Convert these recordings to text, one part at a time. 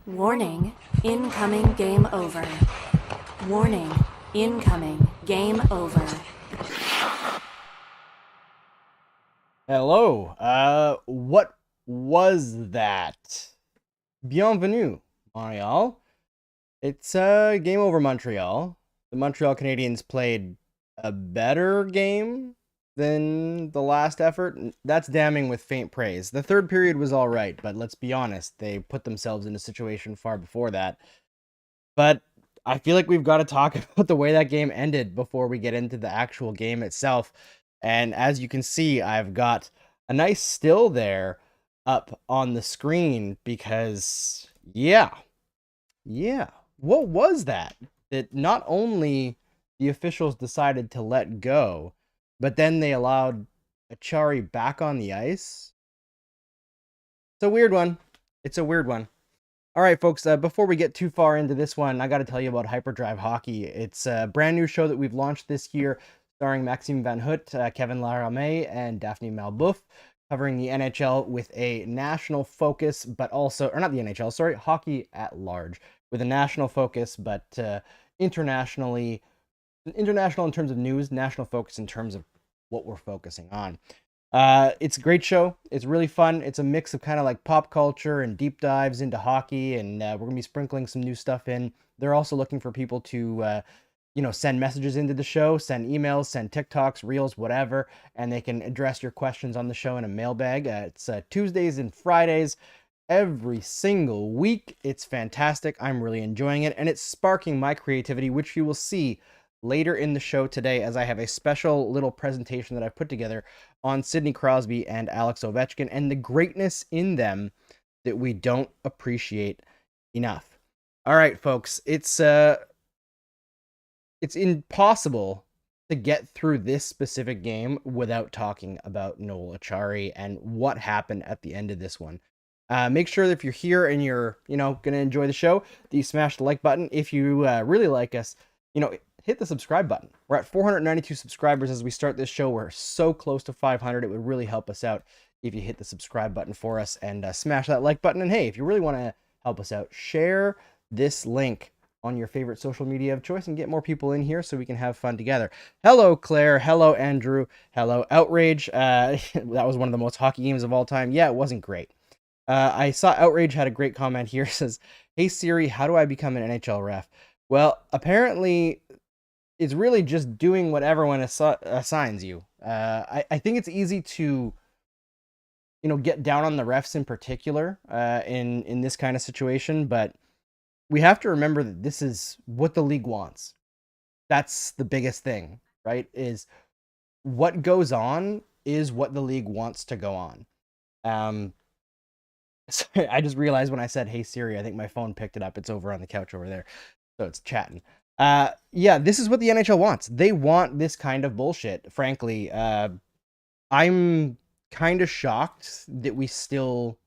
Warning, incoming game over. Warning, incoming game over. Hello. What was that? Bienvenue, Montreal. It's Game Over Montreal. The Montreal Canadiens played a better game than the last effort. That's damning with faint praise. The third period was all right, but let's be honest, they put themselves in a situation far before that. But I feel like we've got to talk about the way that game ended before we get into the actual game itself. And as you can see, I've got a nice still there up on the screen because, yeah, what was that? That not only the officials decided to let go, but then they allowed Acciari back on the ice. It's a weird one. It's a weird one. All right, folks, before we get too far into this one, I got to tell you about Hyperdrive Hockey. It's a brand new show that we've launched this year, starring Maxime Van Hout, Kevin Laramé, and Daphne Malbouf, covering the NHL with a national focus, but also, or not the NHL, sorry, hockey at large, with a national focus, but international in terms of news, national focus in terms of what we're focusing on. It's a great show. It's really fun. It's a mix of kind of like pop culture and deep dives into hockey, and we're gonna be sprinkling some new stuff in. They're also looking for people to, send messages into the show, send emails, send TikToks, Reels, whatever, and they can address your questions on the show in a mailbag. It's Tuesdays and Fridays every single week. It's fantastic. I'm really enjoying it, and it's sparking my creativity, which you will see later in the show today, as I have a special little presentation that I've put together on Sidney Crosby and Alex Ovechkin and the greatness in them that we don't appreciate enough. All right, folks, it's impossible to get through this specific game without talking about Noel Acciari and what happened at the end of this one. Make sure that if you're here and you're, going to enjoy the show, that you smash the like button. If you really like us, hit the subscribe button. We're at 492 subscribers as we start this show. We're so close to 500. It would really help us out if you hit the subscribe button for us and smash that like button. And hey, if you really want to help us out, share this link on your favorite social media of choice and get more people in here so we can have fun together. Hello, Claire. Hello, Andrew. Hello, Outrage. That was one of the most hockey games of all time. Yeah, it wasn't great. I saw Outrage had a great comment here. It says, "Hey Siri, how do I become an NHL ref?" Well, apparently it's really just doing what everyone assigns you. I think it's easy to, get down on the refs in particular in this kind of situation, but we have to remember that this is what the league wants. That's the biggest thing, right? Is what goes on is what the league wants to go on. Sorry, I just realized when I said, "Hey Siri," I think my phone picked it up. It's over on the couch over there, so it's chatting. Yeah, this is what the NHL wants. They want this kind of bullshit. Frankly, I'm kind of shocked that we still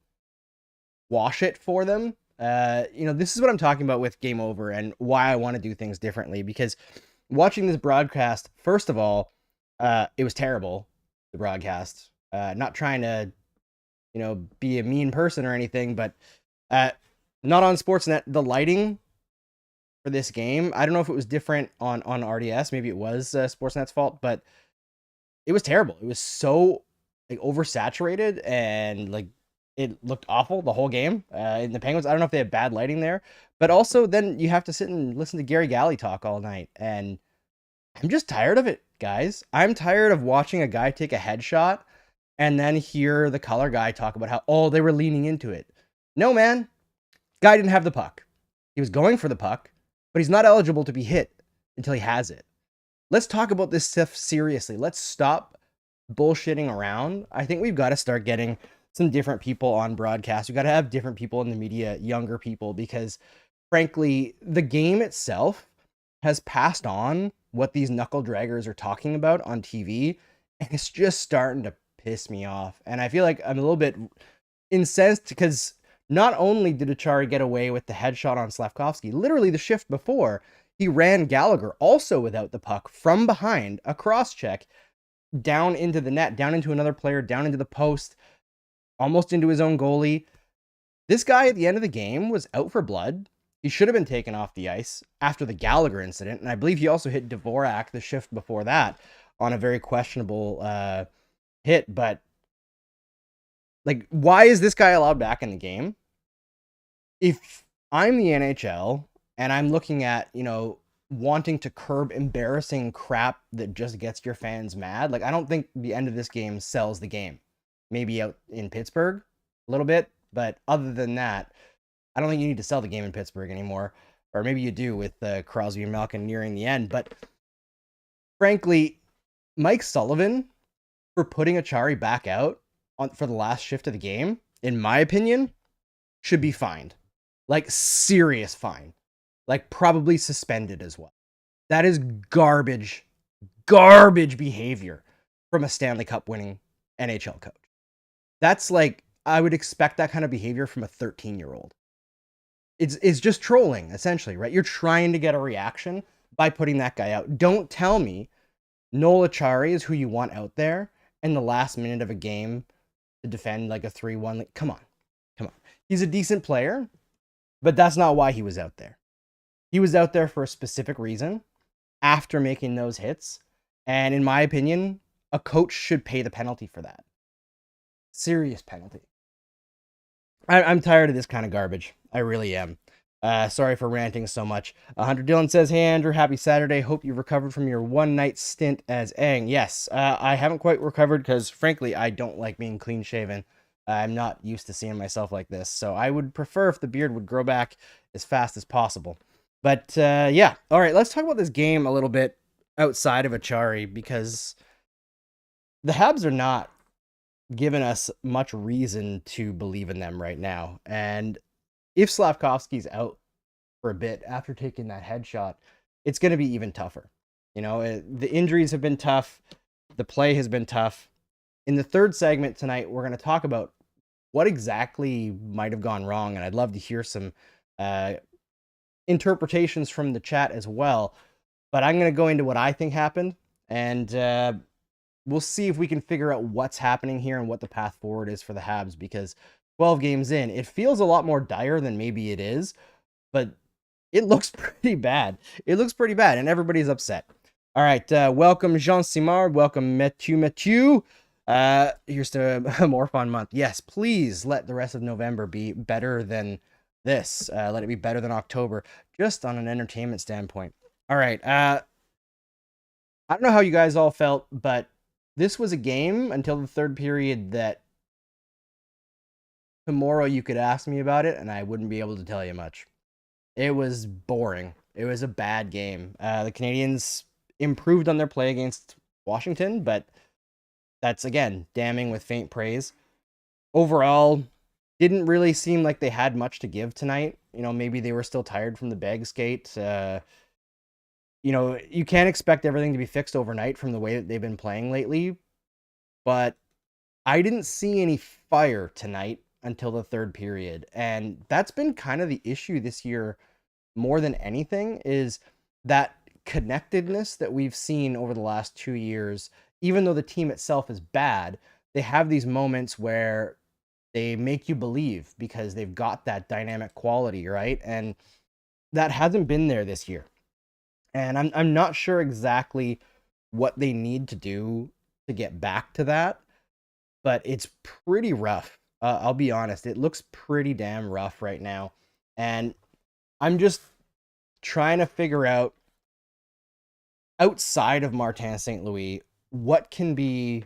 wash it for them. This is what I'm talking about with Game Over and why I want to do things differently. Because watching this broadcast, first of all, it was terrible. The broadcast. Not trying to, be a mean person or anything, but not on Sportsnet. The lighting for this game, I don't know if it was different on RDS. Maybe it was Sportsnet's fault, but it was terrible. It was so oversaturated and it looked awful the whole game. In the Penguins, I don't know if they had bad lighting there, but also then you have to sit and listen to Gary Galley talk all night, and I'm just tired of it, guys. I'm tired of watching a guy take a headshot and then hear the color guy talk about how, they were leaning into it. No, man. Guy didn't have the puck. He was going for the puck, but he's not eligible to be hit until he has it. Let's talk about this stuff seriously. Let's stop bullshitting around. I think we've got to start getting some different people on broadcast. We've got to have different people in the media, younger people, because frankly, the game itself has passed on what these knuckle draggers are talking about on TV, and it's just starting to piss me off. And I feel like I'm a little bit incensed because not only did Acciari get away with the headshot on Slafkovsky, literally the shift before, he ran Gallagher also without the puck from behind, a cross check, down into the net, down into another player, down into the post, almost into his own goalie. This guy at the end of the game was out for blood. He should have been taken off the ice after the Gallagher incident. And I believe he also hit Dvorak the shift before that on a very questionable hit. But like, why is this guy allowed back in the game? If I'm the NHL and I'm looking at, wanting to curb embarrassing crap that just gets your fans mad, like, I don't think the end of this game sells the game. Maybe out in Pittsburgh a little bit, but other than that, I don't think you need to sell the game in Pittsburgh anymore. Or maybe you do with Crosby and Malkin nearing the end. But frankly, Mike Sullivan, for putting Acciari back out for the last shift of the game, in my opinion, should be fined. Like, serious fine. Like, probably suspended as well. That is garbage behavior from a Stanley Cup winning NHL coach. That's like, I would expect that kind of behavior from a 13-year-old. It's just trolling, essentially, right? You're trying to get a reaction by putting that guy out. Don't tell me Noel Acciari is who you want out there in the last minute of a game to defend like a 3-1. Like, come on. He's a decent player, but that's not why he was out there. He was out there for a specific reason after making those hits. And in my opinion, a coach should pay the penalty for that. Serious penalty. I'm tired of this kind of garbage. I really am. Sorry for ranting so much. Hunter Dillon says, "Hey Andrew, happy Saturday. Hope you recovered from your one-night stint as Aang." Yes, I haven't quite recovered because, frankly, I don't like being clean-shaven. I'm not used to seeing myself like this, so I would prefer if the beard would grow back as fast as possible. But yeah, all right, let's talk about this game a little bit outside of Acciari, because the Habs are not giving us much reason to believe in them right now. And if Slafkovsky's out for a bit after taking that headshot, it's going to be even tougher. The injuries have been tough. The play has been tough. In the third segment tonight, we're going to talk about what exactly might have gone wrong. And I'd love to hear some interpretations from the chat as well. But I'm going to go into what I think happened. And we'll see if we can figure out what's happening here and what the path forward is for the Habs, because 12 games in, it feels a lot more dire than maybe it is, but it looks pretty bad. It looks pretty bad, and everybody's upset. All right, welcome Jean Simard, welcome Mathieu. Here's to a more fun month. Yes, please let the rest of November be better than this. Let it be better than October, just on an entertainment standpoint. All right, I don't know how you guys all felt, but this was a game until the third period that tomorrow you could ask me about it and I wouldn't be able to tell you much. It was boring. It was a bad game. The Canadiens improved on their play against Washington, but that's, again, damning with faint praise. Overall, didn't really seem like they had much to give tonight. Maybe they were still tired from the bag skate. You can't expect everything to be fixed overnight from the way that they've been playing lately, but I didn't see any fire tonight until the third period. And that's been kind of the issue this year more than anything, is that connectedness that we've seen over the last 2 years. Even though the team itself is bad, they have these moments where they make you believe because they've got that dynamic quality, right? And that hasn't been there this year. And I'm not sure exactly what they need to do to get back to that, but it's pretty rough. I'll be honest. It looks pretty damn rough right now. And I'm just trying to figure out, outside of Martin St. Louis, what can be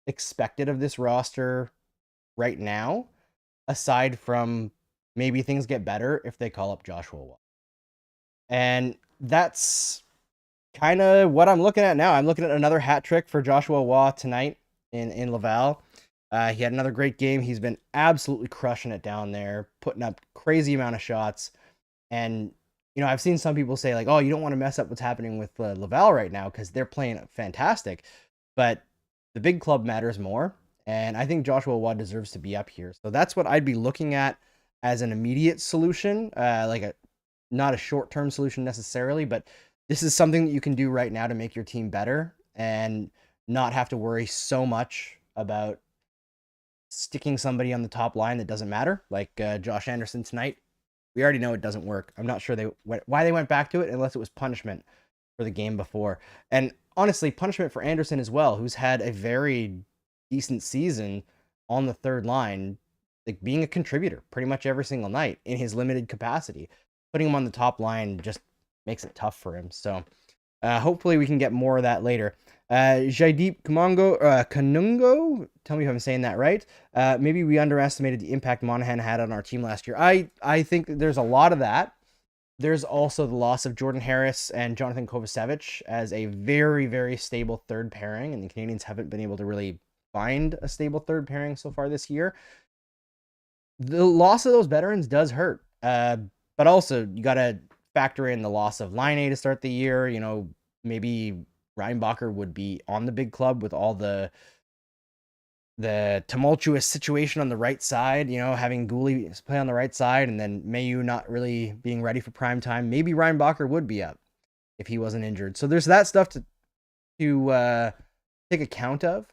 expected of this roster right now, aside from maybe things get better if they call up Joshua Wall. And that's kind of what I'm looking at now. I'm looking at another hat trick for Joshua Waugh tonight in Laval. He had another great game. He's been absolutely crushing it down there, putting up crazy amount of shots. And, I've seen some people say, like, oh, you don't want to mess up what's happening with Laval right now because they're playing fantastic. But the big club matters more. And I think Joshua Waugh deserves to be up here. So that's what I'd be looking at as an immediate solution, not a short-term solution necessarily, but this is something that you can do right now to make your team better and not have to worry so much about sticking somebody on the top line that doesn't matter, like Josh Anderson tonight. We already know it doesn't work. I'm not sure why they went back to it unless it was punishment for the game before. And honestly, punishment for Anderson as well, who's had a very decent season on the third line, like being a contributor pretty much every single night in his limited capacity. Putting him on the top line just makes it tough for him. So hopefully we can get more of that later. Jaideep Kanungo, tell me if I'm saying that right. Maybe we underestimated the impact Monahan had on our team last year. I think that there's a lot of that. There's also the loss of Jordan Harris and Jonathan Kovacevic as a very, very stable third pairing, and the Canadiens haven't been able to really find a stable third pairing so far this year. The loss of those veterans does hurt, but also you got to factor in the loss of Laine to start the year. You know, maybe Reinbacher would be on the big club with all the tumultuous situation on the right side, you know, having Gooley play on the right side and then Mayu not really being ready for prime time. Maybe Reinbacher would be up if he wasn't injured. So there's that stuff to take account of.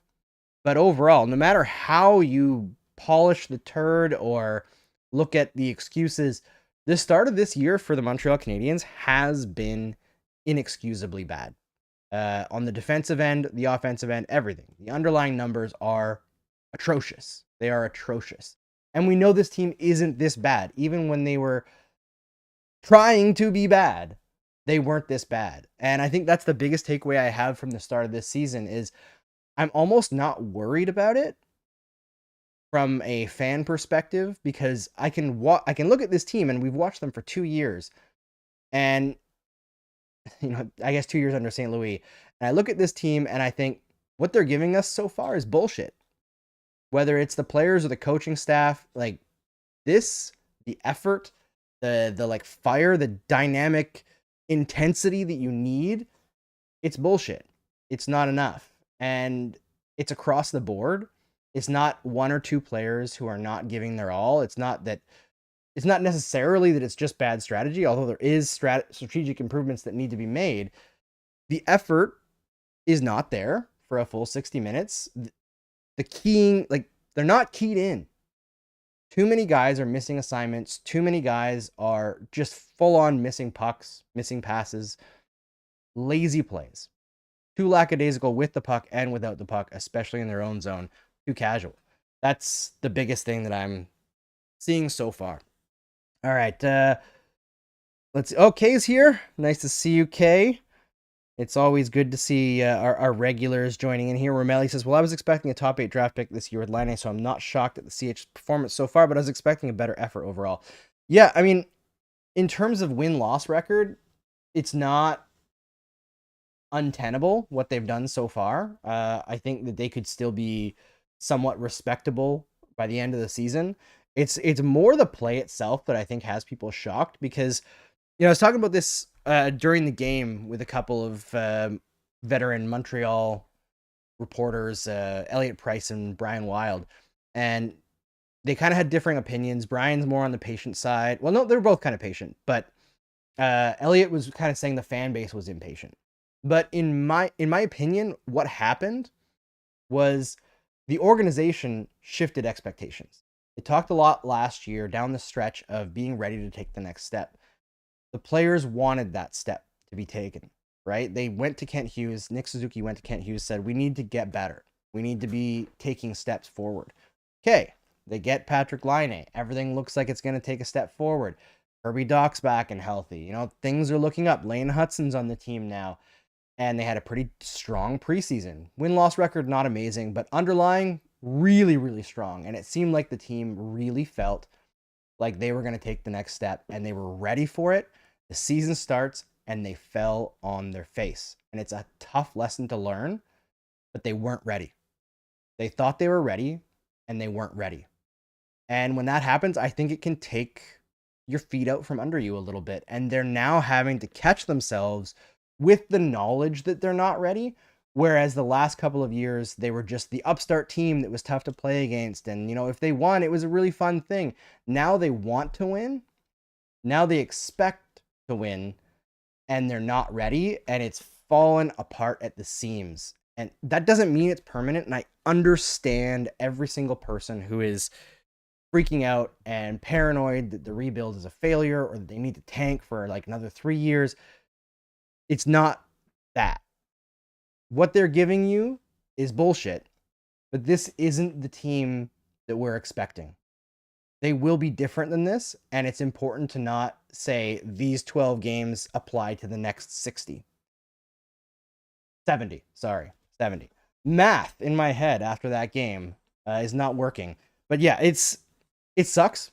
But overall, no matter how you polish the turd or look at the excuses, the start of this year for the Montreal Canadiens has been inexcusably bad. On the defensive end, the offensive end, everything. The underlying numbers are atrocious. They are atrocious. And we know this team isn't this bad. Even when they were trying to be bad, they weren't this bad. And I think that's the biggest takeaway I have from the start of this season is I'm almost not worried about it from a fan perspective because I can look at this team and we've watched them for 2 years. And you know, I guess 2 years under St. Louis. And I look at this team and I think what they're giving us so far is bullshit. Whether it's the players or the coaching staff, like this, the effort, the like fire, the dynamic intensity that you need, it's bullshit. It's not enough. And it's across the board. It's not one or two players who are not giving their all. It's not necessarily that it's just bad strategy, although there is strategic improvements that need to be made. The effort is not there for a full 60 minutes. The keying, like, they're not keyed in. Too many guys are missing assignments. Too many guys are just full-on missing pucks, missing passes, lazy plays. Too lackadaisical with the puck and without the puck, especially in their own zone. Too casual. That's the biggest thing that I'm seeing so far. All right, let's see. Oh, Kay's here. Nice to see you, Kay. It's always good to see our regulars joining in here. Romelli says, well, I was expecting a top 8 draft pick this year with Laine, so I'm not shocked at the CH performance so far, but I was expecting a better effort overall. Yeah, I mean, in terms of win-loss record, it's not untenable what they've done so far. I think that they could still be somewhat respectable by the end of the season. It's more the play itself that I think has people shocked because, you know, I was talking about this during the game with a couple of veteran Montreal reporters, Elliot Price and Brian Wild, and they kind of had differing opinions. Brian's more on the patient side. Well, no, they're both kind of patient, but Elliot was kind of saying the fan base was impatient. But in my opinion, what happened was the organization shifted expectations. They talked a lot last year down the stretch of being ready to take the next step. The players wanted that step to be taken, right? They went to Kent Hughes. Nick Suzuki went to Kent Hughes, said, we need to get better. We need to be taking steps forward. Okay, they get Patrick Laine. Everything looks like it's going to take a step forward. Kirby Dach's back and healthy. You know, things are looking up. Lane Hutson's on the team now. And they had a pretty strong preseason. Win-loss record, not amazing, but underlying, really, really strong. And it seemed like the team really felt like they were going to take the next step and they were ready for it. The season starts and they fell on their face. And it's a tough lesson to learn, but they weren't ready. They thought they were ready and they weren't ready. And when that happens, I think it can take your feet out from under you a little bit. And they're now having to catch themselves with the knowledge that they're not ready. Whereas the last couple of years, they were just the upstart team that was tough to play against. And, you know, if they won, it was a really fun thing. Now they want to win. Now they expect to win. And they're not ready. And it's fallen apart at the seams. And that doesn't mean it's permanent. And I understand every single person who is freaking out and paranoid that the rebuild is a failure or that they need to tank for like another 3 years. It's not that. What they're giving you is bullshit, but this isn't the team that we're expecting. They will be different than this, and it's important to not say these 12 games apply to the next 60. 70, sorry, 70. Math in my head after that game is not working. But yeah, it sucks,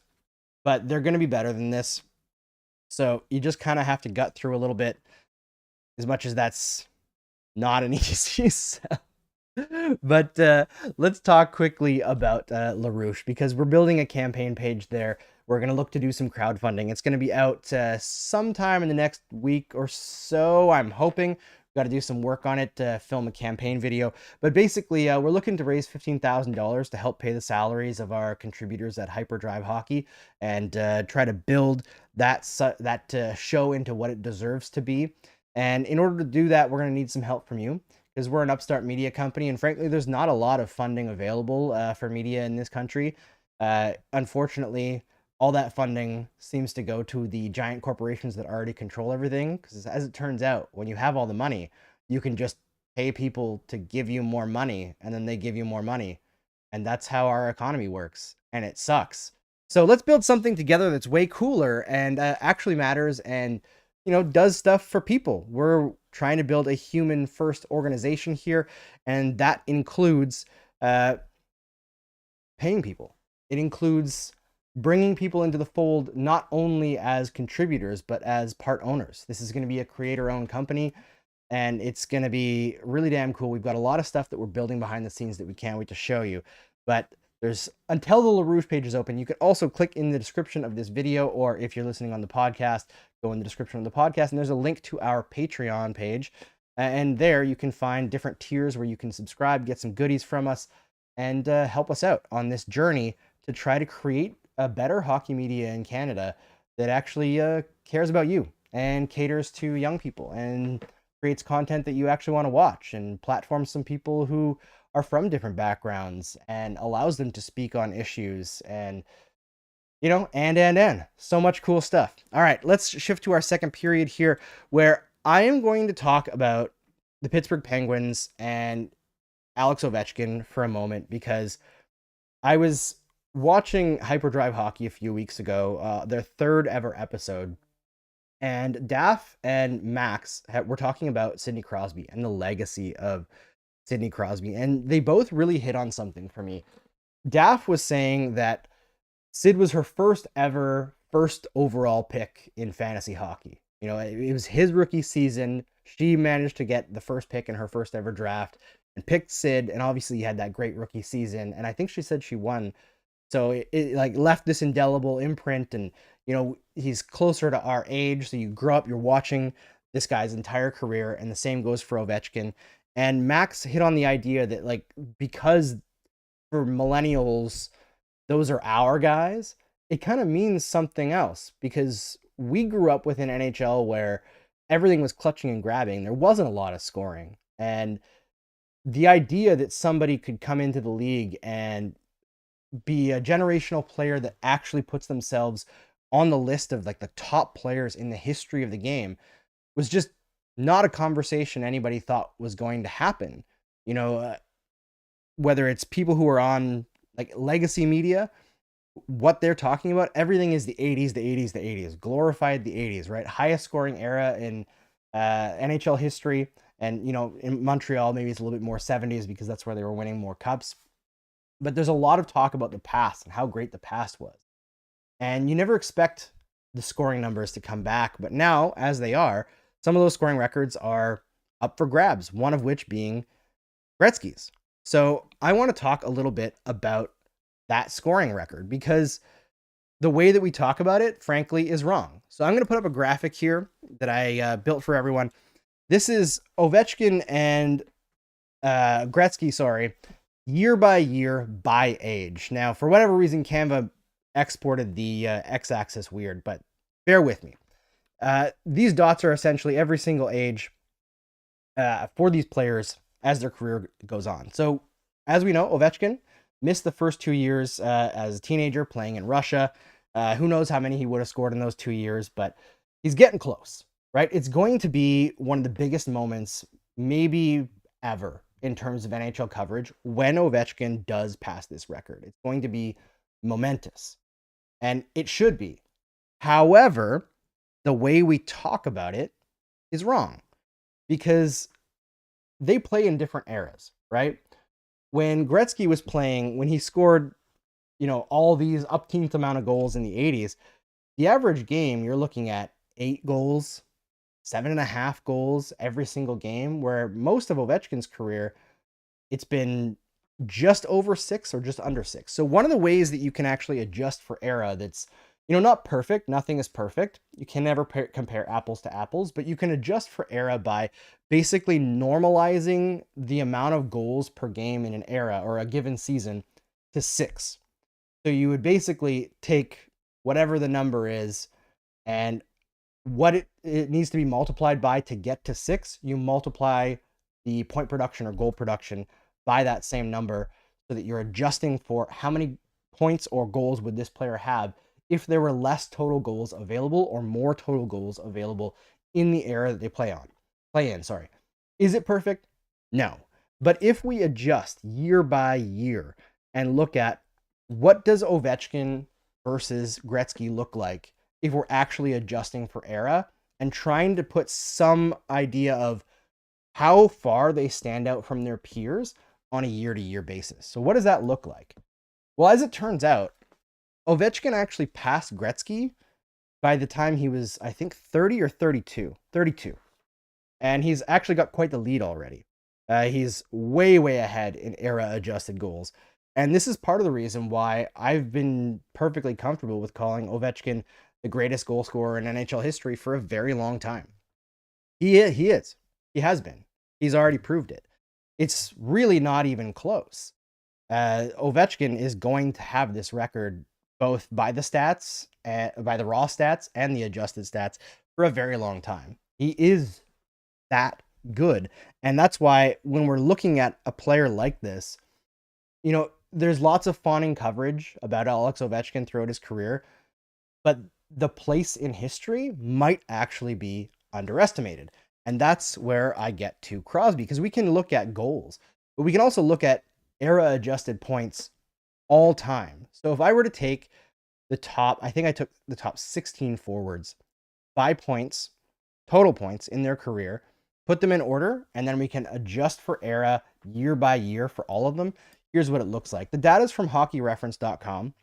but they're going to be better than this. So you just kind of have to gut through a little bit, as much as that's not an easy sell. But let's talk quickly about LaRouche, because we're building a campaign page there. We're going to look to do some crowdfunding. It's going to be out sometime in the next week or so, I'm hoping. Got to do some work on it to film a campaign video. But basically, we're looking to raise $15,000 to help pay the salaries of our contributors at Hyperdrive Hockey and try to build that show into what it deserves to be. And in order to do that, we're going to need some help from you, because we're an upstart media company. And frankly, there's not a lot of funding available for media in this country. Unfortunately, all that funding seems to go to the giant corporations that already control everything. Because as it turns out, when you have all the money, you can just pay people to give you more money, and then they give you more money. And that's how our economy works. And it sucks. So let's build something together that's way cooler and actually matters and, does stuff for people. We're trying to build a human first organization here. And that includes paying people. It includes bringing people into the fold, not only as contributors, but as part owners. This is going to be a creator-owned company, and it's going to be really damn cool. We've got a lot of stuff that we're building behind the scenes that we can't wait to show you. But until the LaRouche page is open, you can also click in the description of this video, or if you're listening on the podcast, go in the description of the podcast, and there's a link to our Patreon page. And there you can find different tiers where you can subscribe, get some goodies from us, and help us out on this journey to try to create a better hockey media in Canada that actually cares about you and caters to young people and creates content that you actually want to watch and platforms some people who are from different backgrounds and allows them to speak on issues and, and so much cool stuff. All right, let's shift to our second period here, where I am going to talk about the Pittsburgh Penguins and Alex Ovechkin for a moment, because I was watching Hyperdrive Hockey a few weeks ago, their third ever episode, and Daff and Max were talking about Sidney Crosby and the legacy of Sidney Crosby, and they both really hit on something for me. Daff was saying that Sid was her first overall pick in fantasy hockey. It was his rookie season. She managed to get the first pick in her first ever draft and picked Sid, and obviously he had that great rookie season, and I think she said she won. So it like left this indelible imprint, and he's closer to our age, so you grow up, you're watching this guy's entire career, and the same goes for Ovechkin. And Max hit on the idea that because for millennials those are our guys, it kind of means something else, because we grew up with an NHL where everything was clutching and grabbing. There wasn't a lot of scoring, and the idea that somebody could come into the league and be a generational player that actually puts themselves on the list of the top players in the history of the game was just not a conversation anybody thought was going to happen. Whether it's people who are on legacy media, what they're talking about, everything is the 80s, glorified the 80s, right? Highest scoring era in NHL history. And, in Montreal, maybe it's a little bit more 70s because that's where they were winning more cups. But there's a lot of talk about the past and how great the past was. And you never expect the scoring numbers to come back. But now, as they are, some of those scoring records are up for grabs, one of which being Gretzky's. So I want to talk a little bit about that scoring record, because the way that we talk about it, frankly, is wrong. So I'm going to put up a graphic here that I built for everyone. This is Ovechkin and Gretzky, year by year by age. Now, for whatever reason, Canva exported the x-axis weird, but bear with me. These dots are essentially every single age for these players as their career goes on. So, as we know, Ovechkin missed the first 2 years as a teenager playing in Russia. Who knows how many he would have scored in those 2 years, but he's getting close, right? It's going to be one of the biggest moments, maybe ever, in terms of NHL coverage when Ovechkin does pass this record. It's going to be momentous, and it should be. However, the way we talk about it is wrong because they play in different eras, right? When Gretzky was playing, when he scored, all these upteenth amount of goals in the 80s, the average game, you're looking at 8 goals, 7.5 goals every single game, where most of Ovechkin's career, it's been just over 6 or just under 6. So one of the ways that you can actually adjust for era that's, not perfect, nothing is perfect. You can never compare apples to apples, but you can adjust for era by basically normalizing the amount of goals per game in an era or a given season to 6. So you would basically take whatever the number is and what it needs to be multiplied by to get to 6, you multiply the point production or goal production by that same number so that you're adjusting for how many points or goals would this player have if there were less total goals available or more total goals available in the era that they play in. Is it perfect? No. But if we adjust year by year and look at what does Ovechkin versus Gretzky look like if we're actually adjusting for era and trying to put some idea of how far they stand out from their peers on a year-to-year basis. So what does that look like? Well, as it turns out, Ovechkin actually passed Gretzky by the time he was, I think, 30 or 32. 32. And he's actually got quite the lead already. He's way, way ahead in era-adjusted goals. And this is part of the reason why I've been perfectly comfortable with calling Ovechkin the greatest goal scorer in NHL history for a very long time. He is. He has been. He's already proved it. It's really not even close. Ovechkin is going to have this record both by the stats, by the raw stats and the adjusted stats for a very long time. He is that good. And that's why when we're looking at a player like this, there's lots of fawning coverage about Alex Ovechkin throughout his career, but the place in history might actually be underestimated. And that's where I get to Crosby, because we can look at goals, but we can also look at era adjusted points all time. So if I were to take I think I took the top 16 forwards by points, total points in their career, put them in order, and then we can adjust for era year by year for all of them. Here's what it looks like. The data is from hockeyreference.com,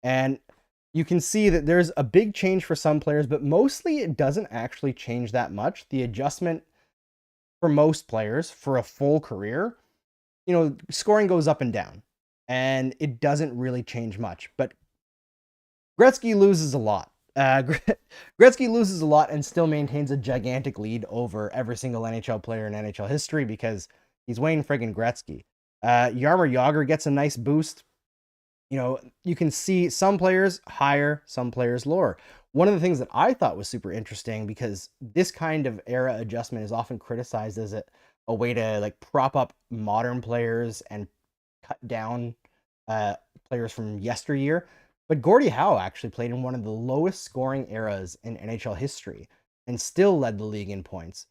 and you can see that there's a big change for some players, but mostly it doesn't actually change that much. The adjustment for most players for a full career, scoring goes up and down, and it doesn't really change much. But Gretzky loses a lot. Gretzky loses a lot and still maintains a gigantic lead over every single NHL player in NHL history because he's Wayne friggin' Gretzky. Jaromir Jagr gets a nice boost. You can see some players higher, some players lower. One of the things that I thought was super interesting, because this kind of era adjustment is often criticized as a way to prop up modern players and cut down players from yesteryear. But Gordie Howe actually played in one of the lowest scoring eras in NHL history and still led the league in points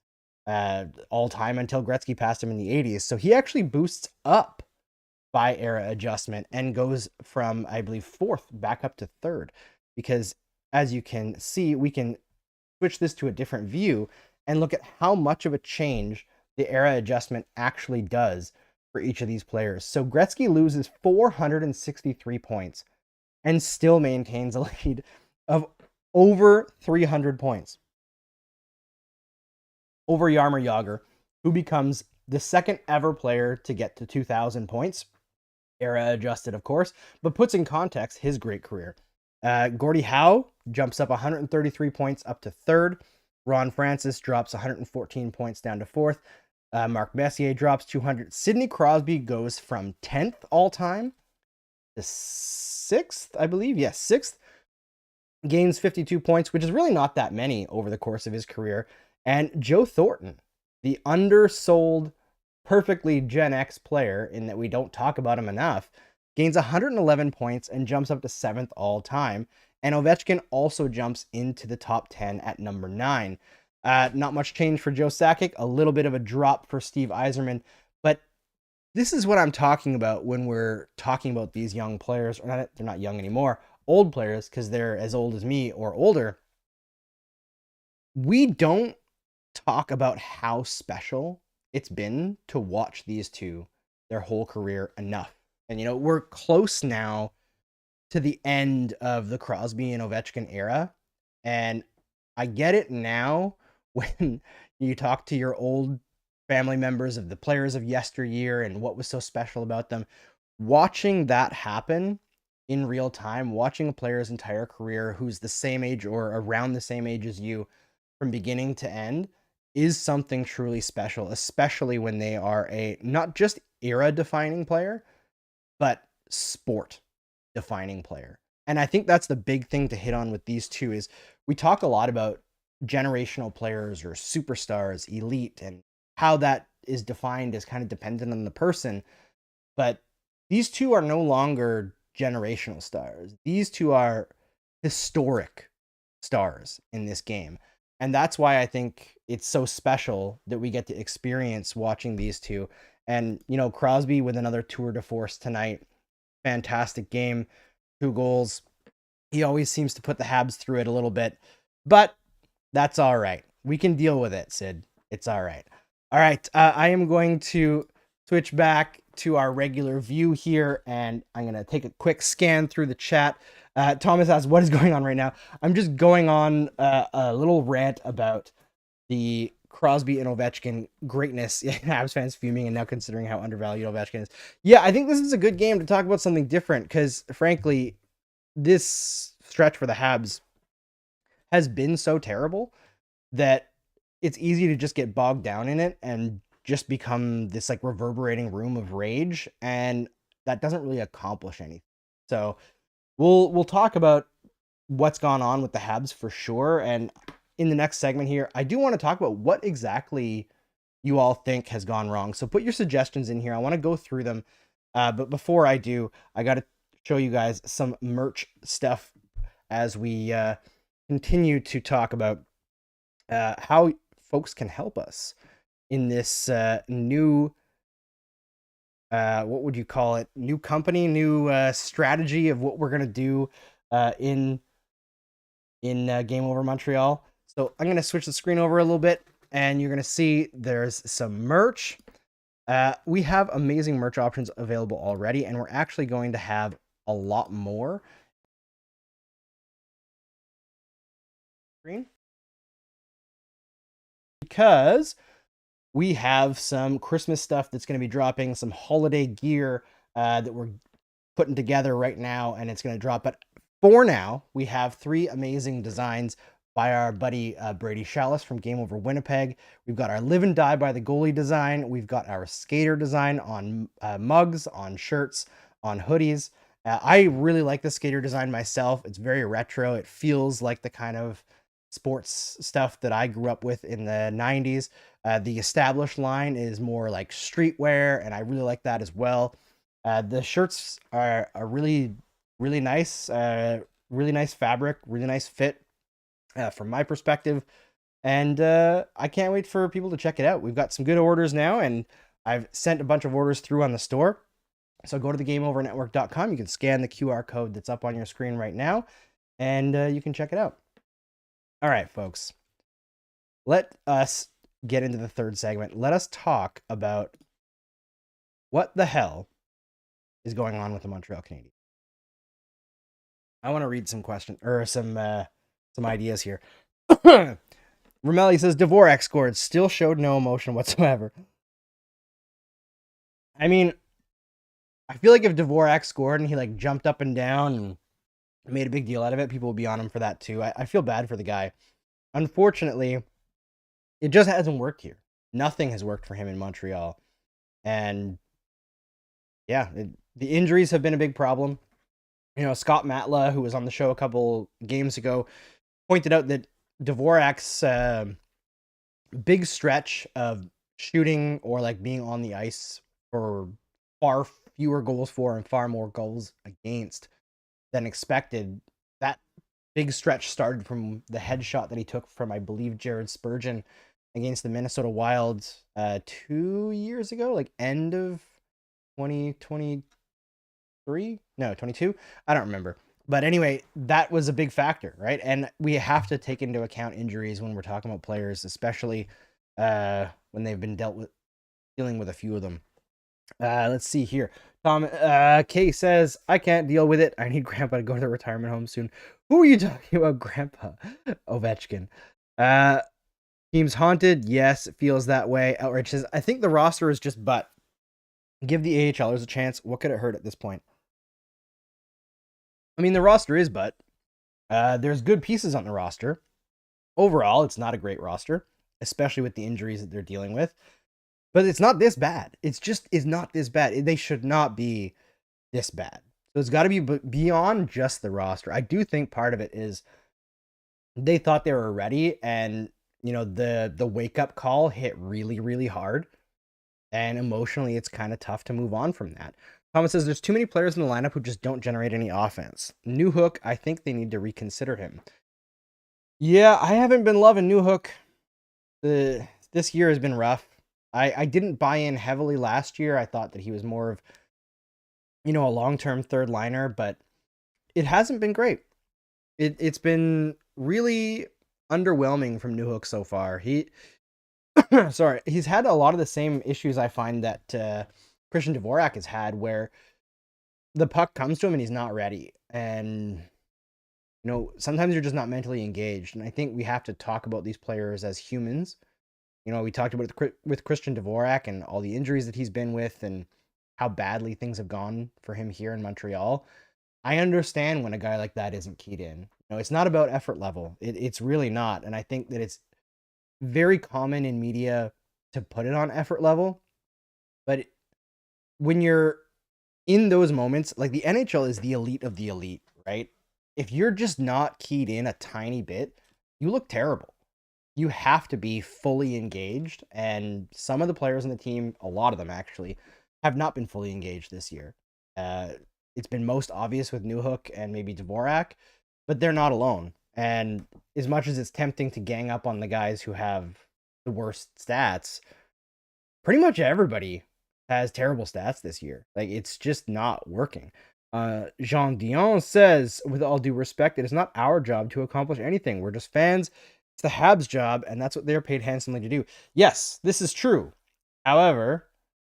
all time until Gretzky passed him in the 80s. So he actually boosts up by era adjustment and goes from, I believe, 4th back up to 3rd, because as you can see, we can switch this to a different view and look at how much of a change the era adjustment actually does for each of these players. So Gretzky loses 463 points and still maintains a lead of over 300 points over Jaromir Jagr, who becomes the second ever player to get to 2,000 points. Era adjusted, of course, but puts in context his great career. Gordie Howe jumps up 133 points up to 3rd. Ron Francis drops 114 points down to 4th. Mark Messier drops 200. Sidney Crosby goes from 10th all time to 6th, I believe. Yes, 6th. Gains 52 points, which is really not that many over the course of his career. And Joe Thornton, the undersold perfectly Gen X player in that we don't talk about him enough, gains 111 points and jumps up to 7th all time. And Ovechkin also jumps into the top 10 at number 9. Not much change for Joe Sakic, a little bit of a drop for Steve Yzerman, but this is what I'm talking about when we're talking about these young players, or not, they're not young anymore, old players, because they're as old as me or older. We don't talk about how special it's been to watch these two their whole career enough. And, we're close now to the end of the Crosby and Ovechkin era. And I get it now when you talk to your old family members of the players of yesteryear and what was so special about them. Watching that happen in real time, watching a player's entire career who's the same age or around the same age as you from beginning to end is something truly special, especially when they are a not just era-defining player, but sport-defining player. And I think that's the big thing to hit on with these two is we talk a lot about generational players or superstars, elite, and how that is defined is kind of dependent on the person. But these two are no longer generational stars. These two are historic stars in this game. And that's why I think it's so special that we get to experience watching these two. And, Crosby with another tour de force tonight. Fantastic game. 2 goals. He always seems to put the Habs through it a little bit. But that's all right. We can deal with it, Sid. It's all right. All right. I am going to switch back to our regular view here, and I'm going to take a quick scan through the chat. Thomas asks, what is going on right now? I'm just going on a little rant about the Crosby and Ovechkin greatness. Habs fans fuming and now considering how undervalued Ovechkin is. Yeah, I think this is a good game to talk about something different because, frankly, this stretch for the Habs has been so terrible that it's easy to just get bogged down in it and just become this like reverberating room of rage, and that doesn't really accomplish anything. So we'll talk about what's gone on with the Habs for sure, and in the next segment here, I do want to talk about what exactly you all think has gone wrong. So put your suggestions in here. I want to go through them, but before I do, I got to show you guys some merch stuff as we continue to talk about how folks can help us in this new, what would you call it? New company, new strategy of what we're going to do in Game Over Montreal. So I'm going to switch the screen over a little bit, and you're going to see there's some merch. We have amazing merch options available already, and we're actually going to have a lot more. Because we have some Christmas stuff that's going to be dropping, some holiday gear that we're putting together right now, and it's going to drop. But for now, we have 3 amazing designs by our buddy Brady Chalice from Game Over Winnipeg. We've got our Live and Die by the Goalie design. We've got our skater design on mugs, on shirts, on hoodies. I really like the skater design myself. It's very retro. It feels like the kind of sports stuff that I grew up with in the 90s. The established line is more like streetwear, and I really like that as well. The shirts are really, really nice. Really nice fabric, really nice fit from my perspective. And I can't wait for people to check it out. We've got some good orders now, and I've sent a bunch of orders through on the store. So go to thegameovernetwork.com. You can scan the QR code that's up on your screen right now, and you can check it out. All right, folks. Let us get into the third segment. Let us talk about what the hell is going on with the Montreal Canadiens. I want to read some questions or some ideas here. Romelli says Dvorak scored, still showed no emotion whatsoever. I mean, I feel like if Dvorak scored and he like jumped up and down and made a big deal out of it, people would be on him for that too. I feel bad for the guy. Unfortunately, it just hasn't worked here. Nothing has worked for him in Montreal. And yeah, the injuries have been a big problem. Scott Matla, who was on the show a couple games ago, pointed out that Dvorak's big stretch of shooting or like being on the ice for far fewer goals for and far more goals against than expected. That big stretch started from the headshot that he took from, I believe, Jared Spurgeon against the Minnesota Wild 2 years ago, like end of 2023? No, 22? I don't remember. But anyway, that was a big factor, right? And we have to take into account injuries when we're talking about players, especially when they've been dealing with a few of them. Let's see here. Tom K says, I can't deal with it. I need Grandpa to go to the retirement home soon. Who are you talking about, Grandpa? Ovechkin. Team's haunted. Yes, it feels that way. Outrage says, I think the roster is just butt. Give the AHLers a chance. What could it hurt at this point? I mean, the roster is butt. There's good pieces on the roster. Overall, it's not a great roster, especially with the injuries that they're dealing with. But it's not this bad. It's just is not this bad. They should not be this bad. So it's got to be beyond just the roster. I do think part of it is they thought they were ready, and the wake up call hit really, really hard, and emotionally it's kind of tough to move on from that. Thomas says there's too many players in the lineup who just don't generate any offense. Newhook, I think they need to reconsider him. Yeah, I haven't been loving Newhook. This year has been rough. I didn't buy in heavily last year. I thought that he was more of, a long-term third liner, but it hasn't been great. It's been really underwhelming from Newhook so far. He's had a lot of the same issues I find that Christian Dvorak has had, where the puck comes to him and he's not ready. And, sometimes you're just not mentally engaged. And I think we have to talk about these players as humans. We talked about it with Christian Dvorak and all the injuries that he's been with and how badly things have gone for him here in Montreal. I understand when a guy like that isn't keyed in. It's not about effort level. It's really not. And I think that it's very common in media to put it on effort level. But when you're in those moments, like the NHL is the elite of the elite, right? If you're just not keyed in a tiny bit, you look terrible. You have to be fully engaged. And some of the players on the team, a lot of them actually, have not been fully engaged this year. It's been most obvious with Newhook and maybe Dvorak, but they're not alone. And as much as it's tempting to gang up on the guys who have the worst stats, pretty much everybody has terrible stats this year. Like, it's just not working. Jean Dion says, with all due respect, it is not our job to accomplish anything. We're just fans. It's the Habs' job, and that's what they're paid handsomely to do. Yes, this is true. However,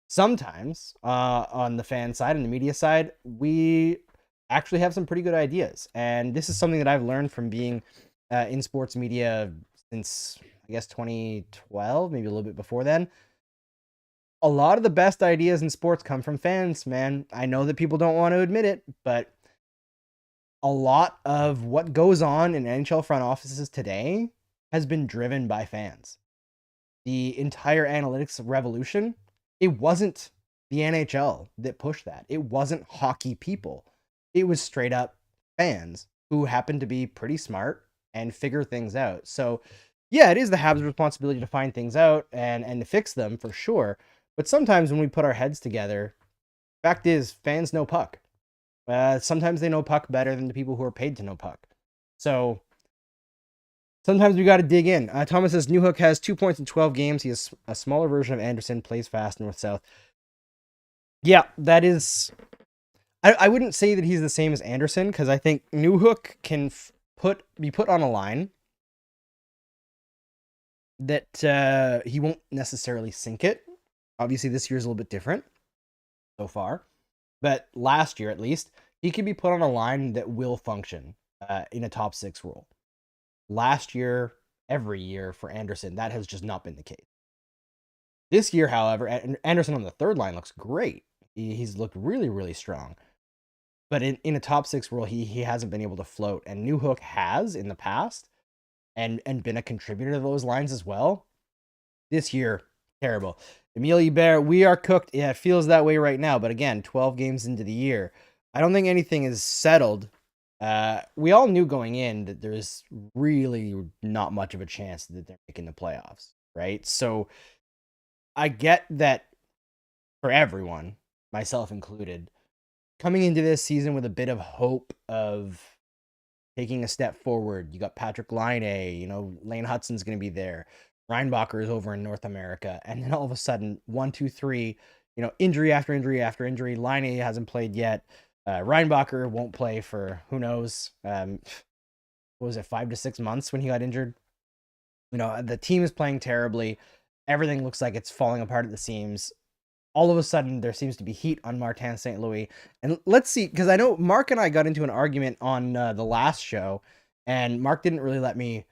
sometimes on the fan side and the media side, we actually have some pretty good ideas. And this is something that I've learned from being in sports media since, I guess, 2012, maybe a little bit before then. A lot of the best ideas in sports come from fans, man. I know that people don't want to admit it, but a lot of what goes on in NHL front offices today has been driven by fans. The entire analytics revolution, it wasn't the NHL that pushed that. It wasn't hockey people. It was straight up fans who happened to be pretty smart and figure things out. So, yeah, it is the Habs' responsibility to find things out and to fix them for sure. But sometimes when we put our heads together, fact is, fans know puck. Sometimes they know puck better than the people who are paid to know puck. So sometimes we got to dig in. Thomas says, Newhook has 2 points in 12 games. He is a smaller version of Anderson, plays fast north-south. Yeah, that is... I wouldn't say that he's the same as Anderson, because I think Newhook can be put on a line that he won't necessarily sink it. Obviously, this year's a little bit different so far. But last year, at least, he could be put on a line that will function in a top six role. Last year, every year for Anderson, that has just not been the case. This year, however, Anderson on the third line looks great. He's looked really, really strong. But in a top six role, he hasn't been able to float. And Newhook has in the past and been a contributor to those lines as well. This year, terrible. Emile Hubert, we are cooked. Yeah, it feels that way right now. But again, 12 games into the year, I don't think anything is settled. We all knew going in that there's really not much of a chance that they're making the playoffs, right? So I get that for everyone, myself included, coming into this season with a bit of hope of taking a step forward. You got Patrick Laine, Lane Hutson's going to be there. Reinbacher is over in North America. And then all of a sudden, 1, 2, 3, injury after injury after injury. Laine hasn't played yet. Reinbacher won't play for who knows. What was it, 5 to 6 months when he got injured? The team is playing terribly. Everything looks like it's falling apart at the seams. All of a sudden, there seems to be heat on Martin St. Louis. And let's see, because I know Mark and I got into an argument on the last show, and Mark didn't really let me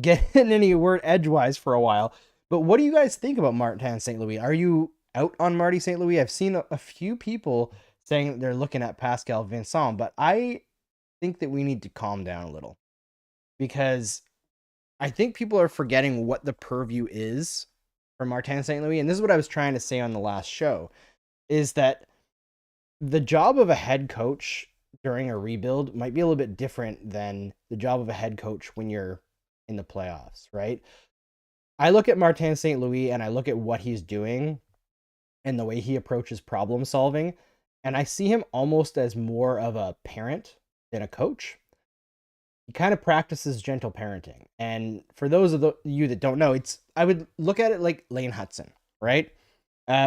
get in any word edgewise for a while. But what do you guys think about Martin St. Louis? Are you out on Marty St. Louis? I've seen a few people saying that they're looking at Pascal Vincent, but I think that we need to calm down a little, because I think people are forgetting what the purview is for Martin St. Louis. And this is what I was trying to say on the last show, is that the job of a head coach during a rebuild might be a little bit different than the job of a head coach when you're in the playoffs, right? I look at Martin St. Louis and I look at what he's doing and the way he approaches problem solving, and I see him almost as more of a parent than a coach. He kind of practices gentle parenting. And for those of you that don't know, I would look at it like Lane Hutson, right?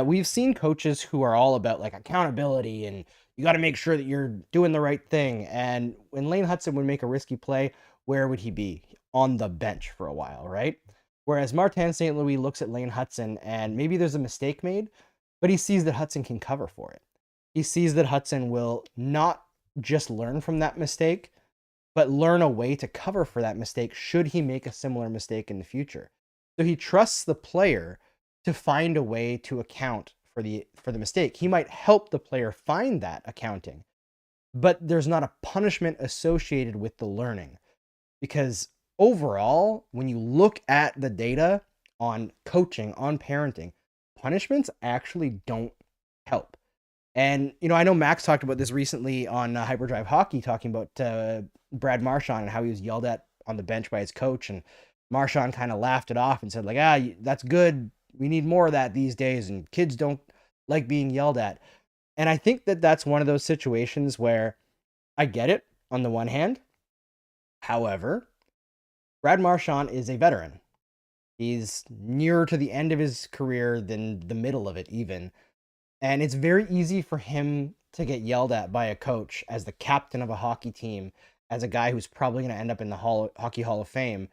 We've seen coaches who are all about like accountability and you got to make sure that you're doing the right thing. And when Lane Hutson would make a risky play, where would he be? On the bench for a while, right? Whereas Martin St. Louis looks at Lane Hutson and maybe there's a mistake made, but he sees that Hutson can cover for it. He sees that Hutson will not just learn from that mistake, but learn a way to cover for that mistake should he make a similar mistake in the future. So he trusts the player to find a way to account for the mistake. He might help the player find that accounting, but there's not a punishment associated with the learning. Because overall, when you look at the data on coaching, on parenting, punishments actually don't help. And, I know Max talked about this recently on Hyperdrive Hockey, talking about Brad Marchand and how he was yelled at on the bench by his coach. And Marchand kind of laughed it off and said, like, that's good. We need more of that these days. And kids don't like being yelled at. And I think that that's one of those situations where I get it on the one hand. However, Brad Marchand is a veteran. He's nearer to the end of his career than the middle of it even. And it's very easy for him to get yelled at by a coach as the captain of a hockey team, as a guy who's probably going to end up in the Hockey Hall of Fame,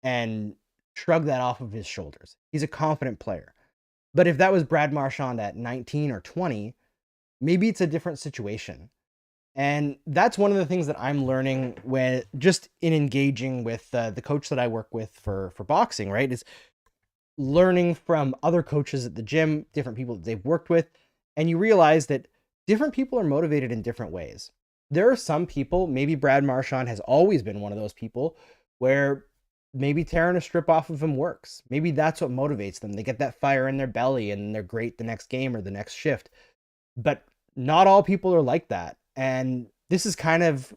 and shrug that off of his shoulders. He's a confident player. But if that was Brad Marchand at 19 or 20, maybe it's a different situation. And that's one of the things that I'm learning when just in engaging with the coach that I work with for boxing, right? Is learning from other coaches at the gym, different people that they've worked with, and you realize that different people are motivated in different ways. There are some people, maybe Brad Marchand has always been one of those people, where maybe tearing a strip off of him works. Maybe that's what motivates them. They get that fire in their belly and they're great the next game or the next shift. But not all people are like that. And this is kind of,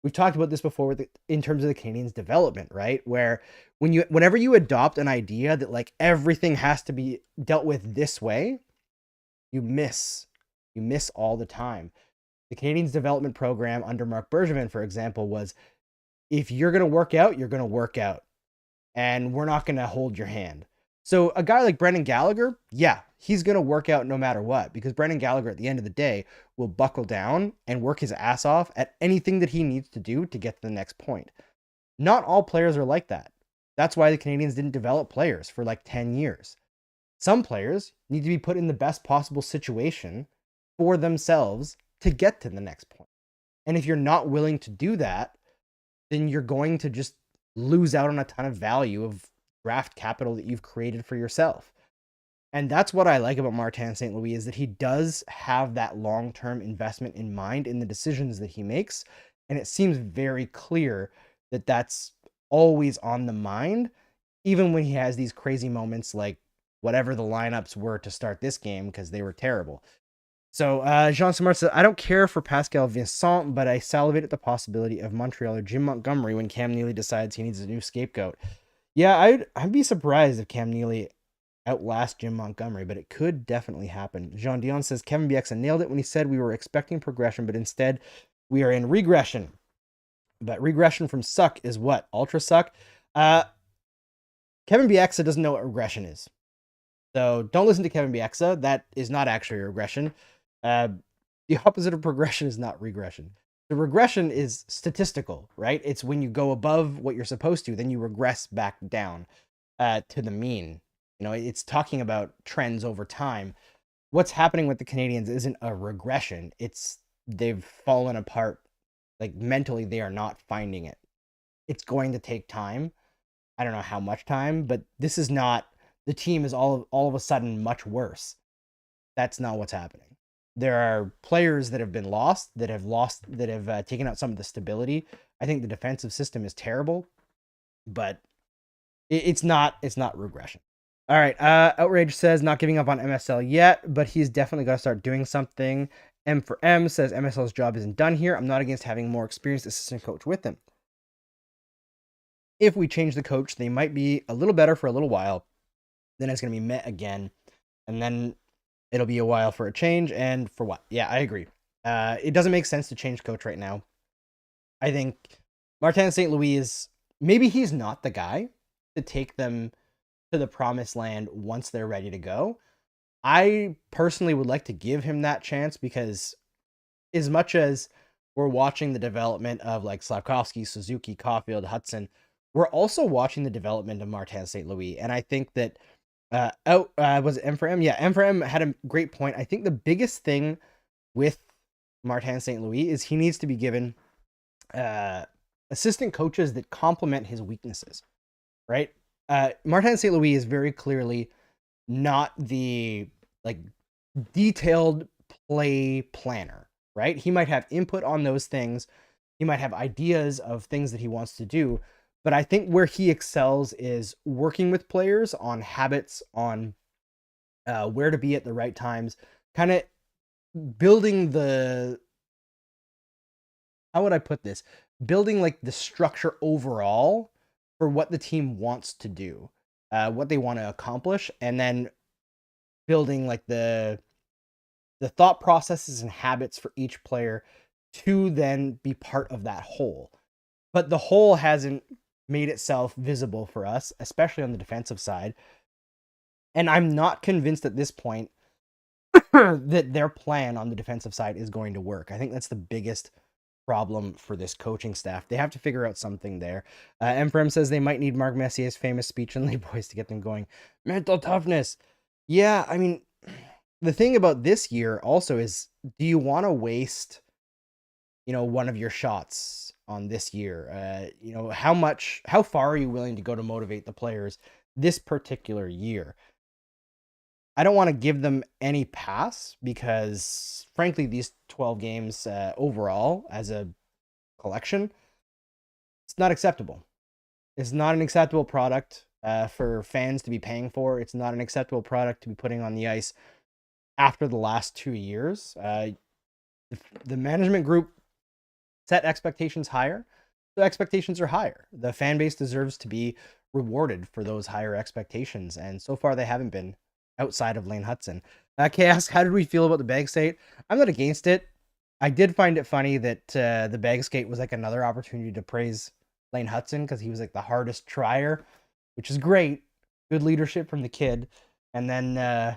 we've talked about this before in terms of the Canadiens' development, right? Where whenever you adopt an idea that like everything has to be dealt with this way, you miss all the time. The Canadiens' development program under Marc Bergevin, for example, was if you're going to work out, you're going to work out. And we're not going to hold your hand. So a guy like Brendan Gallagher, yeah, he's going to work out no matter what, because Brendan Gallagher at the end of the day will buckle down and work his ass off at anything that he needs to do to get to the next point. Not all players are like that. That's why the Canadiens didn't develop players for like 10 years. Some players need to be put in the best possible situation for themselves to get to the next point. And if you're not willing to do that, then you're going to just lose out on a ton of value of draft capital that you've created for yourself. And that's what I like about Martin St. Louis, is that he does have that long-term investment in mind in the decisions that he makes. And it seems very clear that that's always on the mind, even when he has these crazy moments like whatever the lineups were to start this game, because they were terrible. So Jean Samar says, I don't care for Pascal Vincent, but I salivate at the possibility of Montreal or Jim Montgomery when Cam Neely decides he needs a new scapegoat. Yeah, I'd be surprised if Cam Neely outlast Jim Montgomery, but it could definitely happen. Jean Dion says Kevin Bieksa nailed it when he said we were expecting progression, but instead we are in regression. But regression from suck is what? Ultra suck? Kevin Bieksa doesn't know what regression is. So don't listen to Kevin Bieksa. That is not actually a regression. The opposite of progression is not regression. The regression is statistical, right? It's when you go above what you're supposed to, then you regress back down to the mean. You know, it's talking about trends over time. What's happening with the Canadiens isn't a regression. It's they've fallen apart. Like mentally, they are not finding it. It's going to take time. I don't know how much time, but this is not, the team is all of a sudden much worse. That's not what's happening. There are players that have been lost, that have taken out some of the stability. I think the defensive system is terrible, but it's not regression. All right. Outrage says not giving up on MSL yet, but he's definitely got to start doing something. M for M says MSL's job isn't done here. I'm not against having more experienced assistant coach with him. If we change the coach, they might be a little better for a little while. Then it's going to be met again. And then it'll be a while for a change. And for what? Yeah, I agree. It doesn't make sense to change coach right now. I think Martin St. Louis is, maybe he's not the guy to take them to the promised land once they're ready to go. I personally would like to give him that chance, because as much as we're watching the development of like Slafkovsky, Suzuki, Caulfield, Hudson, we're also watching the development of Martin St. Louis. And I think that was it M for M? Yeah, M for M had a great point. I think the biggest thing with Martin St. Louis is he needs to be given assistant coaches that complement his weaknesses, right? Martin St. Louis is very clearly not the like detailed play planner, right? He might have input on those things. He might have ideas of things that he wants to do, but I think where he excels is working with players on habits, on where to be at the right times, kind of building the, how would I put this? Building like the structure overall for what the team wants to do, what they want to accomplish, and then building like the thought processes and habits for each player to then be part of that whole. But the whole hasn't made itself visible for us, especially on the defensive side. And I'm not convinced at this point that their plan on the defensive side is going to work. I think that's the biggest problem for this coaching staff. They have to figure out something there. M4M says they might need Mark Messier's famous speech in Les Boys to get them going. Mental toughness. Yeah, I mean, the thing about this year also is, do you want to waste, one of your shots on this year? How far are you willing to go to motivate the players this particular year? I don't want to give them any pass because, frankly, these 12 games overall as a collection, it's not acceptable. It's not an acceptable product for fans to be paying for. It's not an acceptable product to be putting on the ice after the last 2 years. The management group set expectations higher. The expectations are higher. The fan base deserves to be rewarded for those higher expectations, and so far they haven't been, outside of Lane Hudson. Kay asks, how did we feel about the bag skate? I'm not against it. I did find it funny that the bag skate was like another opportunity to praise Lane Hudson because he was like the hardest trier, which is great. Good leadership from the kid. And then,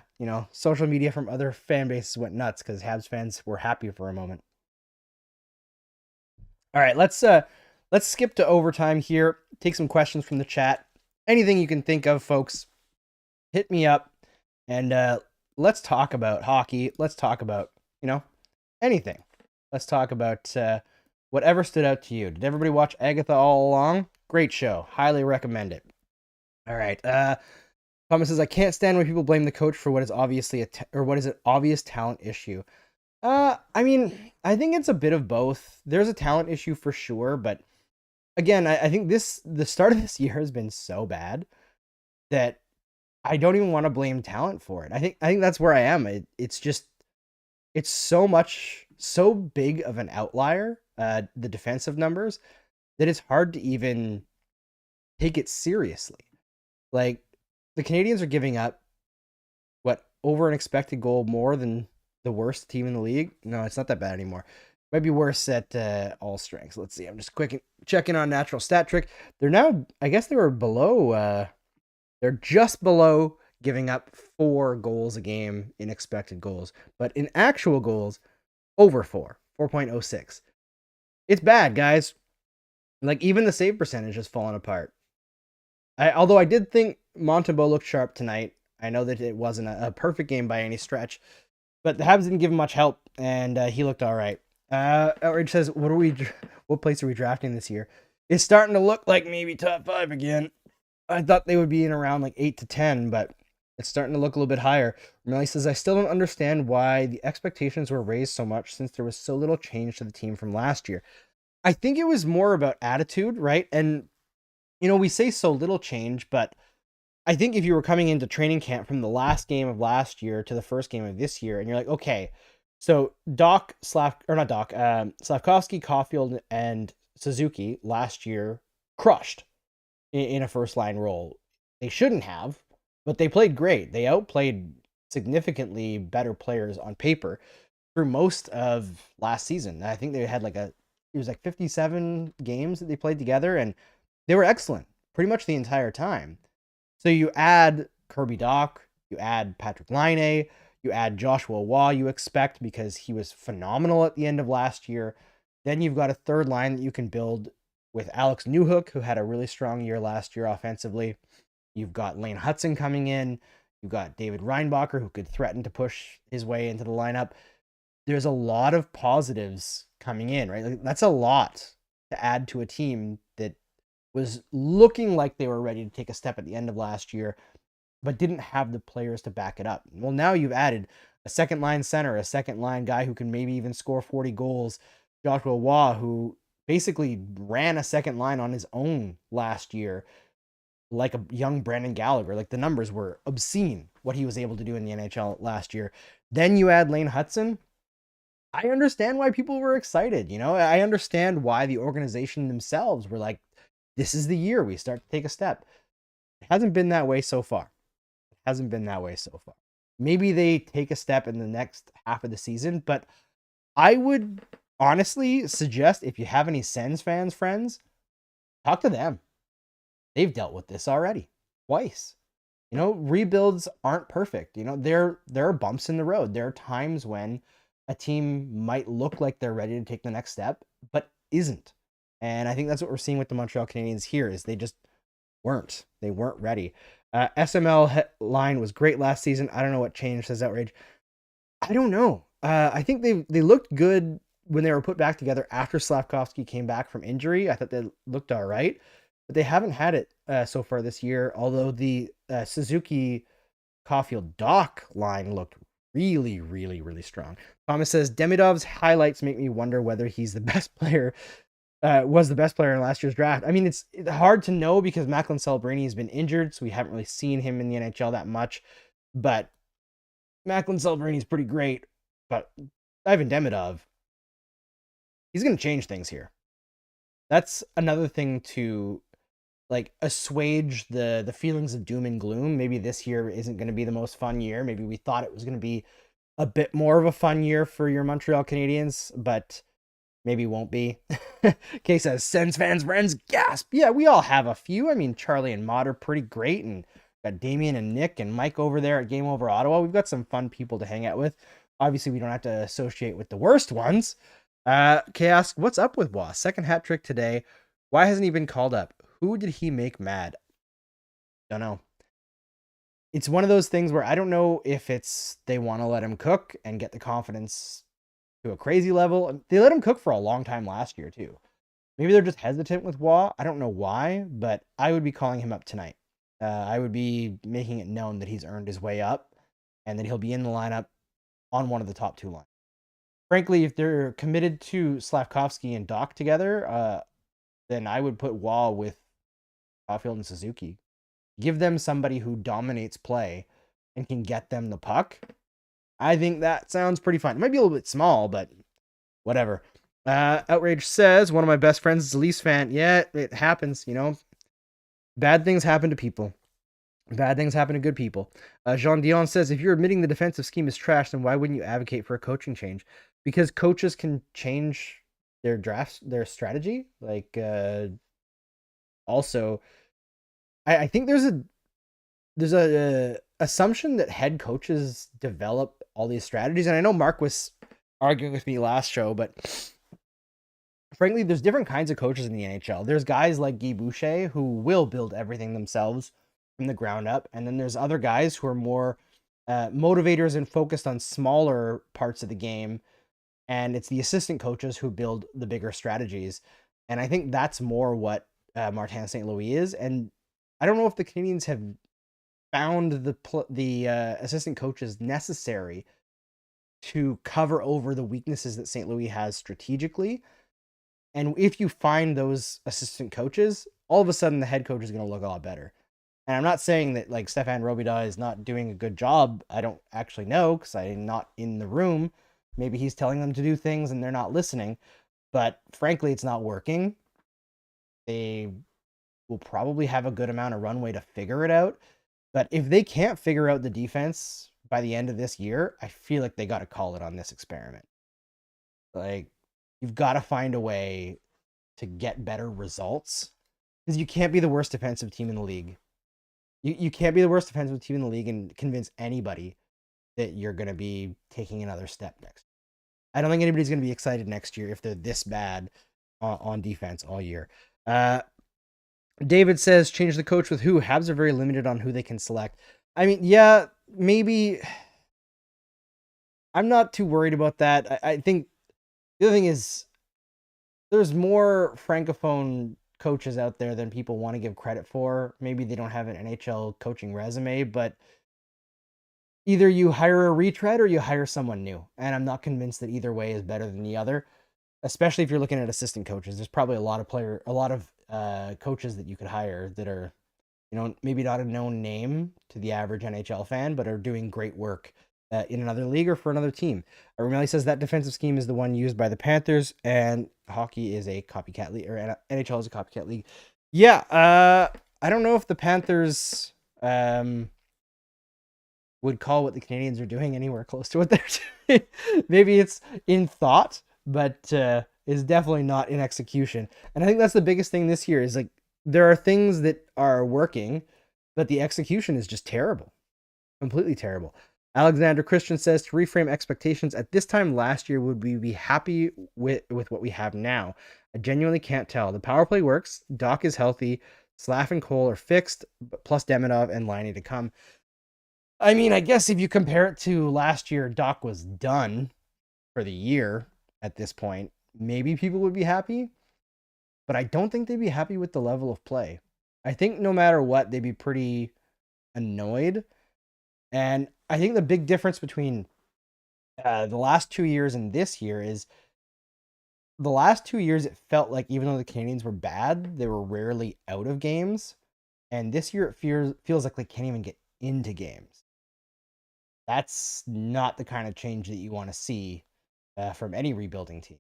social media from other fan bases went nuts because Habs fans were happy for a moment. All right, let's skip to overtime here. Take some questions from the chat. Anything you can think of, folks, hit me up. And let's talk about hockey. Let's talk about, anything. Let's talk about whatever stood out to you. Did everybody watch Agatha all along? Great show. Highly recommend it. All right. Thomas says, I can't stand when people blame the coach for what is obviously what is an obvious talent issue. I mean, I think it's a bit of both. There's a talent issue for sure, but again, I think the start of this year has been so bad that I don't even want to blame talent for it. I think that's where I am. It's so big of an outlier, the defensive numbers, that it's hard to even take it seriously. Like, the Canadiens are giving up over an expected goal more than the worst team in the league. No, it's not that bad anymore. Might be worse at all strengths. Let's see. I'm just checking on natural stat trick. They're now, I guess they were below, they're just below giving up 4 goals a game in expected goals. But in actual goals, over 4.06. It's bad, guys. Like, even the save percentage has fallen apart. Although I did think Montembeault looked sharp tonight. I know that it wasn't a perfect game by any stretch, but the Habs didn't give him much help, and he looked all right. Outrage says, what place are we drafting this year? It's starting to look like maybe top 5 again. I thought they would be in around like 8 to 10, but it's starting to look a little bit higher. Melly says, I still don't understand why the expectations were raised so much since there was so little change to the team from last year. I think it was more about attitude, right? And, we say so little change, but I think if you were coming into training camp from the last game of last year to the first game of this year, and you're like, okay, so Slafkovsky, Caulfield, and Suzuki last year crushed in a first line role. They shouldn't have, but they played great. They outplayed significantly better players on paper through most of last season. I think they had it was 57 games that they played together, and they were excellent pretty much the entire time. So you add Kirby Dach, you add Patrick Laine, you add Joshua Waugh, you expect, because he was phenomenal at the end of last year. Then you've got a third line that you can build with Alex Newhook, who had a really strong year last year offensively. You've got Lane Hutson coming in. You've got David Reinbacher, who could threaten to push his way into the lineup. There's a lot of positives coming in, right? That's a lot to add to a team that was looking like they were ready to take a step at the end of last year, but didn't have the players to back it up. Well, now you've added a second line center, a second line guy who can maybe even score 40 goals, Joshua Waugh, who basically ran a second line on his own last year, like a young Brandon Gallagher. Like, the numbers were obscene, what he was able to do in the NHL last year. Then you add Lane Hutson. I understand why people were excited. I understand why the organization themselves were like, this is the year we start to take a step. It hasn't been that way so far. Maybe they take a step in the next half of the season, but I would honestly suggest, if you have any Sens fans, friends, talk to them. They've dealt with this already twice. Rebuilds aren't perfect. There are bumps in the road. There are times when a team might look like they're ready to take the next step, but isn't. And I think that's what we're seeing with the Montreal Canadiens here, is they just weren't. They weren't ready. SML line was great last season. I don't know what changed, says Outrage. I don't know. I think they looked good when they were put back together after Slafkovsky came back from injury. I thought they looked all right, but they haven't had it so far this year, although the Suzuki Caulfield Dach line looked really, really, really strong. Thomas says, Demidov's highlights make me wonder whether he's the best player, was the best player in last year's draft. I mean, it's hard to know because Macklin Celebrini has been injured, so we haven't really seen him in the NHL that much, but Macklin Celebrini is pretty great. But Ivan Demidov, he's going to change things here. That's another thing to assuage the feelings of doom and gloom. Maybe this year isn't going to be the most fun year. Maybe we thought it was going to be a bit more of a fun year for your Montreal Canadiens, but maybe won't be. Kay says, Sens fans, friends, gasp. Yeah, we all have a few. I mean, Charlie and Maud are pretty great, and got Damien and Nick and Mike over there at Game Over Ottawa. We've got some fun people to hang out with. Obviously, we don't have to associate with the worst ones. Kay asks, what's up with Waugh? Second hat trick today. Why hasn't he been called up? Who did he make mad? Don't know. It's one of those things where I don't know if it's they want to let him cook and get the confidence to a crazy level. They let him cook for a long time last year, too. Maybe they're just hesitant with Waugh. I don't know why, but I would be calling him up tonight. I would be making it known that he's earned his way up and that he'll be in the lineup on one of the top 2 lines. Frankly, if they're committed to Slafkovsky and Dach together, then I would put Waugh with Caulfield and Suzuki. Give them somebody who dominates play and can get them the puck. I think that sounds pretty fun. It might be a little bit small, but whatever. Outrage says, one of my best friends is a Leafs fan. Yeah, it happens, Bad things happen to people. Bad things happen to good people. Jean Dion says, if you're admitting the defensive scheme is trash, then why wouldn't you advocate for a coaching change? Because coaches can change their drafts, their strategy. Also, I think there's a assumption that head coaches develop all these strategies. And I know Mark was arguing with me last show, but frankly, there's different kinds of coaches in the NHL. There's guys like Guy Boucher who will build everything themselves from the ground up. And then there's other guys who are more motivators and focused on smaller parts of the game. And it's the assistant coaches who build the bigger strategies. And I think that's more what Martin St. Louis is. And I don't know if the Canadiens have found the assistant coaches necessary to cover over the weaknesses that St. Louis has strategically. And if you find those assistant coaches, all of a sudden the head coach is going to look a lot better. And I'm not saying that like Stefan Robida is not doing a good job. I don't actually know because I'm not in the room. Maybe he's telling them to do things and they're not listening. But frankly, it's not working. They will probably have a good amount of runway to figure it out. But if they can't figure out the defense by the end of this year, I feel like they got to call it on this experiment. Like, you've got to find a way to get better results because you can't be the worst defensive team in the league. You can't be the worst defensive team in the league and convince anybody that you're going to be taking another step next. I don't think anybody's going to be excited next year if they're this bad on defense all year. David says, change the coach with who? Habs are very limited on who they can select. I mean, yeah, maybe. I'm not too worried about that. I think the other thing is there's more Francophone coaches out there than people want to give credit for. Maybe they don't have an NHL coaching resume, but either you hire a retread or you hire someone new. And I'm not convinced that either way is better than the other, especially if you're looking at assistant coaches. There's probably a lot of coaches that you could hire that are, maybe not a known name to the average NHL fan, but are doing great work in another league or for another team. Romeli says that defensive scheme is the one used by the Panthers, and hockey is a copycat league, or NHL is a copycat league. Yeah, I don't know if the Panthers would call what the Canadiens are doing anywhere close to what they're doing. Maybe it's in thought, but is definitely not in execution. And I think that's the biggest thing this year is like there are things that are working, but the execution is just terrible. Completely terrible. Alexander Christian says, to reframe expectations, at this time last year, would we be happy with what we have now? I genuinely can't tell. The power play works. Doc is healthy. Slav and Cole are fixed, plus Demidov and Liney to come. I mean, I guess if you compare it to last year, Doc was done for the year at this point. Maybe people would be happy, but I don't think they'd be happy with the level of play. I think no matter what, they'd be pretty annoyed. And I think the big difference between the last 2 years and this year is the last 2 years, it felt like even though the Canadiens were bad, they were rarely out of games. And this year, it feels like they can't even get into games. That's not the kind of change that you want to see from any rebuilding team.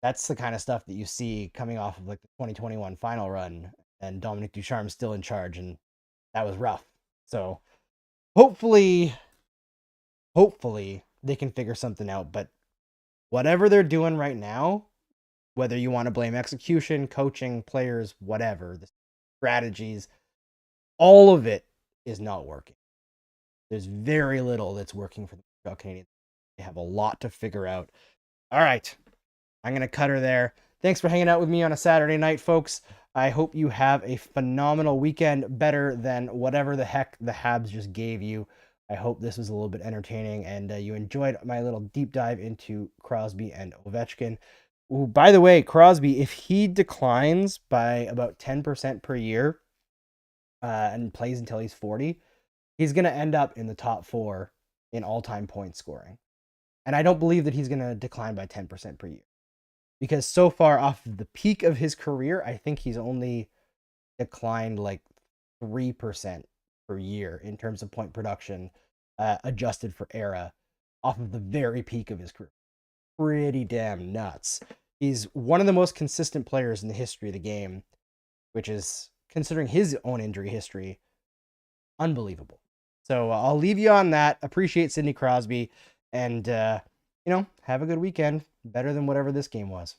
That's the kind of stuff that you see coming off of like the 2021 final run and Dominic Ducharme's still in charge, and that was rough. So hopefully they can figure something out. But whatever they're doing right now, whether you want to blame execution, coaching, players, whatever, the strategies, all of it is not working. There's very little that's working for the Montreal Canadiens. They have a lot to figure out. All right. I'm going to cut her there. Thanks for hanging out with me on a Saturday night, folks. I hope you have a phenomenal weekend, better than whatever the heck the Habs just gave you. I hope this was a little bit entertaining and you enjoyed my little deep dive into Crosby and Ovechkin. Ooh, by the way, Crosby, if he declines by about 10% per year and plays until he's 40, he's going to end up in the top 4 in all-time point scoring. And I don't believe that he's going to decline by 10% per year. Because so far off the peak of his career, I think he's only declined like 3% per year in terms of point production, adjusted for era, off of the very peak of his career. Pretty damn nuts. He's one of the most consistent players in the history of the game, which is, considering his own injury history, Unbelievable. So I'll leave you on that. Appreciate Sidney Crosby, and have a good weekend. Better than whatever this game was.